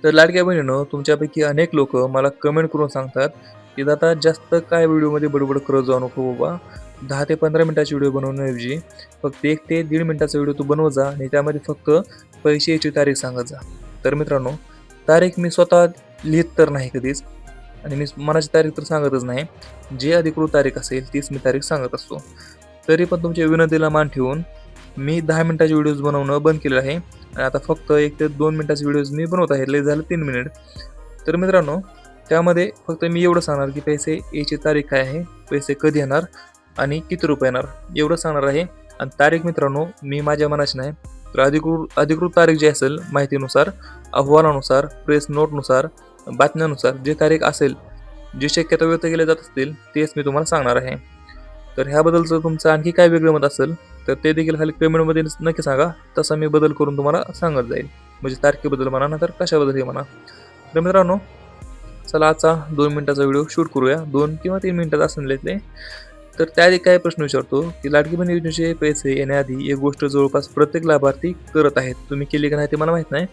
तर लाडक्या बहिणीनो, तुमच्यापैकी अनेक लोक मला कमेंट करून सांगतात, की दादा जास्त काय व्हिडिओमध्ये बडबड करत जाऊ नको बाबा. 10 ते 15 मिनिटाची व्हिडिओ बनवण्याऐवजी फक्त 1 ते 1.5 मिनिटाचा व्हिडिओ तू बनवत जा आणि त्यामध्ये फक्त पैशाची तारीख सांगत जा. तर मित्रांनो, तारीख मी स्वतः लिहित तर नाही कधीच आणि मी मनाची तारीख तर सांगतच नाही. जी अधिकृत तारीख असेल तीच मी तारीख सांगत असतो. तरी पण तुमच्या विनंतीला मान ठेवून मी 10 मिनिटाचे व्हिडिओज बनवणं बंद केलं आहे आणि आता फक्त 1 ते 2 मिनिटाचे व्हिडिओज मी बनवत आहे. लय झालं 3 मिनिट. तर मित्रांनो, त्यामध्ये फक्त मी एवढं सांगणार की पैसे यायची तारीख काय आहे, पैसे कधी येणार आणि किती रुपये येणार एवढं सांगणार आहे. आणि तारीख मित्रांनो, मी माझ्या मनाची नाही, तर अधिकृत तारीख जी असेल माहितीनुसार, अहवालानुसार, प्रेस नोटनुसार, बातम्यानुसार जे तारीख असेल, जी शक्यता व्यक्त केल्या जात असतील तेच मी तुम्हाला सांगणार आहे. तर ह्याबद्दलचं तुमचं आणखी काय वेगळं मत असेल तर ते देखील खाली कमेंटमध्ये नक्की सांगा. तसा मी बदल करून तुम्हाला सांगत जाईल. म्हणजे तारखेबद्दल म्हणा ना तर कशाबद्दलही म्हणा. तर मित्रांनो, चला आजचा 2 मिनिटाचा व्हिडिओ शूट करूया. 2 किंवा 3 मिनिटात असले ते. तर त्याआधी काय प्रश्न विचारतो की लाडकी बहीण योजनेचे पैसे येण्याआधी एक गोष्ट जवळपास प्रत्येक लाभार्थी करत आहेत. तुम्ही केली का नाही ते मला माहीत नाही.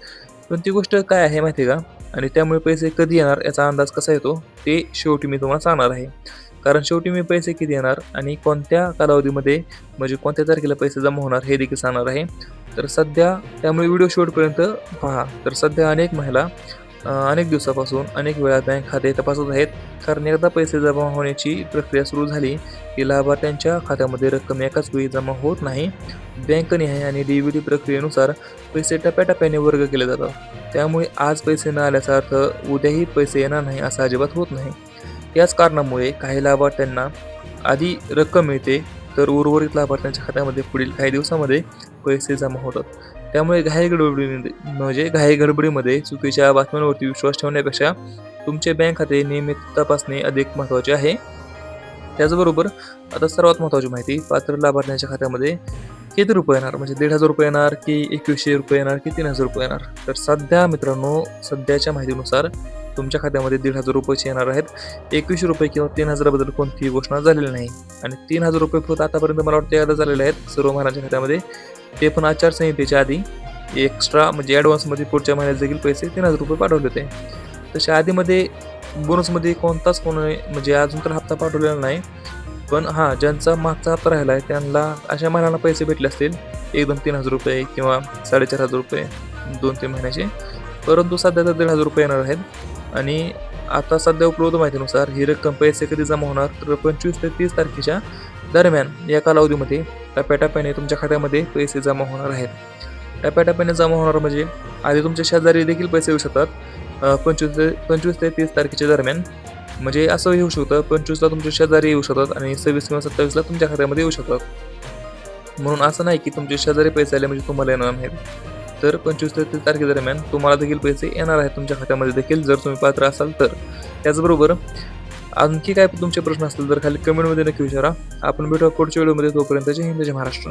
पण ती गोष्ट काय आहे माहिती आहे का? आणि त्यामुळे पैसे कधी येणार याचा अंदाज कसा येतो ते शेवटी मी तुम्हाला सांगणार आहे. कारण शेवटी मी पैसे किती येणार आणि कोणत्या कालावधीमध्ये म्हणजे कोणत्या तारखेला पैसे जमा होणार हे देखील सांगणार आहे. तर सध्या त्यामुळे व्हिडिओ शेवटपर्यंत पहा. तर सध्या अनेक महिला अनेक दिवसापासून अनेक वेळा बँक खाते तपासत आहेत. कारण एकदा पैसे जमा होण्याची प्रक्रिया सुरू झाली की लाभार्थ्यांच्या खात्यामध्ये रक्कम एकाच वेळी जमा होत नाही. बँकनिहाय आणि DBT प्रक्रियेनुसार पैसे टप्प्याटप्प्याने वर्ग केले जातात. त्यामुळे आज पैसे न आल्याचा अर्थ उद्याही पैसे येणार नाही असं अजिबात होत नाही. याच कारणामुळे काही लाभार्थ्यांना आधी रक्कम मिळते तर उर्वरित लाभार्थ्यांच्या खात्यामध्ये पुढील काही दिवसामध्ये पैसे जमा होतात. त्यामुळे घाई गडबडीमध्ये चुकीच्या बातम्यांवरती विश्वास ठेवण्यापेक्षा तुमचे बँक खाते नियमित तपासणे अधिक महत्त्वाचे आहे. त्याचबरोबर आता सर्वात महत्त्वाची माहिती, पात्र लाभार्थ्यांच्या खात्यामध्ये किती रुपये येणार, म्हणजे 1,500 रुपये येणार की 2,100 रुपये येणार की 3,000 रुपये येणार. तर सध्या मित्रांनो, सध्याच्या माहितीनुसार तुमच्या खात्यामध्ये 1,500 रुपयेचे येणार आहेत. 2,100 रुपये किंवा 3,000 बद्दल कोणतीही घोषणा झालेली नाही. आणि 3,000 रुपये फक्त आतापर्यंत मला वाटतं एकदा झालेले आहेत सर्व महिलांच्या खात्यामध्ये. ते पण आचारसंहितेच्या आधी एक्स्ट्रा म्हणजे ॲडव्हान्समध्ये पुढच्या महिन्यात देखील पैसे 3,000 रुपये पाठवले होते. तशा आधीमध्ये बोनसमध्ये कोणताच म्हणजे अजून तर हप्ता पाठवलेला नाही. पण हां, ज्यांचा मागचा हप्ता राहिला आहे त्यांना अशा महिलांना पैसे भेटले असतील एकदम 3,000 रुपये किंवा 4,500 रुपये 2-3 महिन्याचे. परंतु सध्या तर 1,500 रुपये येणार आहेत. आणि आता सध्या उपलब्ध माहितीनुसार ही रक्कम पैसे कधी जमा होणार तर 25 ते 30 तारखेच्या दरम्यान या कालावधीमध्ये टप्प्याटप्प्याने तुमच्या खात्यामध्ये पैसे जमा होणार आहेत. टप्प्याटप्प्याने जमा होणार म्हणजे आधी तुमच्या शेजारी देखील पैसे येऊ शकतात 25 ते 30 तारखेच्या दरम्यान. म्हणजे असं येऊ शकतं 25ला तुमच्या शेजारी येऊ शकतात आणि 26 किंवा 27ला तुमच्या खात्यामध्ये येऊ शकतात. म्हणून असं नाही की तुमच्या शेजारी पैसे आले म्हणजे तुम्हाला येणार नाहीत. तर 25 ते 30 तारखेदरम्यान तुम्हाला देखील पैसे येणार आहेत तुमच्या खात्यामध्ये देखील, जर तुम्ही पात्र असाल तर. त्याचबरोबर आणखी काय तुमचे प्रश्न असतील तर खाली कमेंटमध्ये नक्की विचारा. आपण भेटूया पुढच्या व्हिडिओमध्ये. तोपर्यंत जय हिंद, जय महाराष्ट्र.